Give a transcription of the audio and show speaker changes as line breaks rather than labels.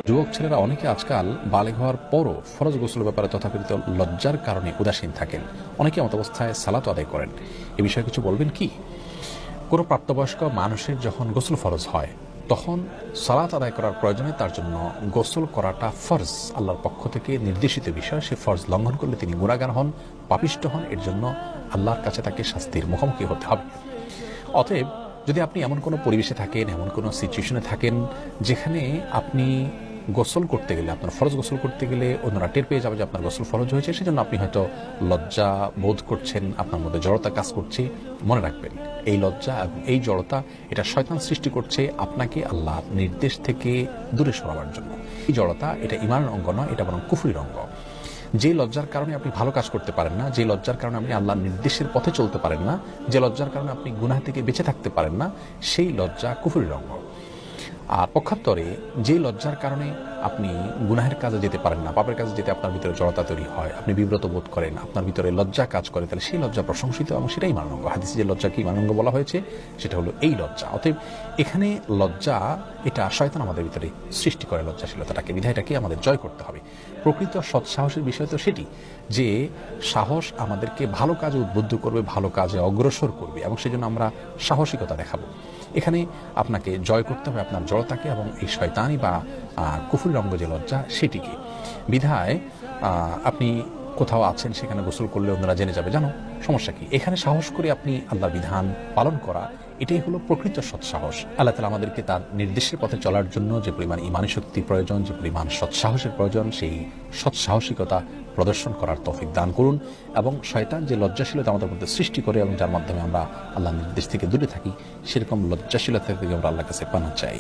যুবক ছেলেরা অনেকে আজকাল বালেগ হওয়ার পরও ফরজ গোসলের ব্যাপারে তথাকথিত লজ্জার কারণে উদাসীন থাকেন। অনেকে এমত অবস্থায় সালাত আদায় করেন। এ বিষয়ে কিছু বলবেন কি? কোনো প্রাপ্তবয়স্ক মানুষের যখন গোসল ফরজ হয় তখন সালাত আদায় করার প্রয়োজনে তার জন্য গোসল করাটা ফরজ, আল্লাহর পক্ষ থেকে নির্দেশিত বিষয়। সে ফরজ লঙ্ঘন করলে তিনি গুনাহগার হন, পাপিষ্ঠ হন। এর জন্য আল্লাহর কাছে তাকে শাস্তির মুখোমুখি হতে হবে। অতএব যদি আপনি এমন কোনো পরিবেশে থাকেন, এমন কোনো সিচুয়েশনে থাকেন যেখানে আপনি গোসল করতে গেলে, আপনার ফরজ গোসল করতে গেলে অন্যরা টের পেয়ে যাবে যে আপনার গোসল ফরজ হয়েছে, সেজন্য আপনি হয়তো লজ্জা বোধ করছেন, আপনার মধ্যে জড়তা কাজ করছে, মনে রাখবেন এই লজ্জা এবং এই জড়তা এটা শয়তান সৃষ্টি করছে আপনাকে আল্লাহর নির্দেশ থেকে দূরে সরাবার জন্য। এই জড়তা এটা ঈমানের অঙ্গ নয়, এটা বরং কুফরির অঙ্গ। যে লজ্জার কারণে আপনি ভালো কাজ করতে পারেন না, যে লজ্জার কারণে আপনি আল্লাহর নির্দেশের পথে চলতে পারেন না, যে লজ্জার কারণে আপনি গুনাহ থেকে বেঁচে থাকতে পারেন না, সেই লজ্জা কুফরির অঙ্গ। আর পক্ষান্তরে যে লজ্জার কারণে আপনি গুনাহের কাজে যেতে পারেন না, পাপের কাজে যেতে আপনার ভিতরে জড়তা তৈরি হয়, আপনি বিব্রত বোধ করেন, আপনার ভিতরে লজ্জা কাজ করে, তাহলে সেই লজ্জা প্রশংসিত এবং সেটাই ঈমানাঙ্গ। হাদিসে যে লজ্জাকে ঈমানাঙ্গ বলা হয়েছে সেটা হলো এই লজ্জা। অতএব এখানে লজ্জা এটা শয়তান আমাদের ভিতরে সৃষ্টি করে, লজ্জাশীলতাটাকে, বিধায়টাকে আমাদের জয় করতে হবে। প্রকৃত সৎসাহসের বিষয় তো সেটি যে সাহস আমাদেরকে ভালো কাজে উদ্বুদ্ধ করবে, ভালো কাজে অগ্রসর করবে, এবং সেজন্য আমরা সাহসিকতা দেখাবো। এখানে আপনাকে জয় করতে হবে আপনার জড়তাকে এবং এই শয়তানি বা কুফরির অঙ্গ যে লজ্জা সেটিকে। বিধায় আপনি কোথাও আছেন, সেখানে গোসল করলে অন্যরা জেনে যাবে, জানো সমস্যা কি? এখানে সাহস করে আপনি আল্লাহর বিধান পালন করা, এটাই হলো প্রকৃত সৎসাহস। আল্লাহ তাআলা আমাদেরকে তার নির্দেশের পথে চলার জন্য যে পরিমাণ ঈমানী শক্তি প্রয়োজন, যে পরিমাণ সৎসাহসের প্রয়োজন, সেই সৎসাহসিকতা প্রদর্শন করার তৌফিক দান করুন। এবং শয়তান যে লজ্জাশীলতা আমাদের মধ্যে সৃষ্টি করে এবং যার মাধ্যমে আমরা আল্লাহর নির্দেশ থেকে দূরে থাকি, সেরকম লজ্জাশীলতা থেকে আমরা আল্লাহর কাছে পানা চাই।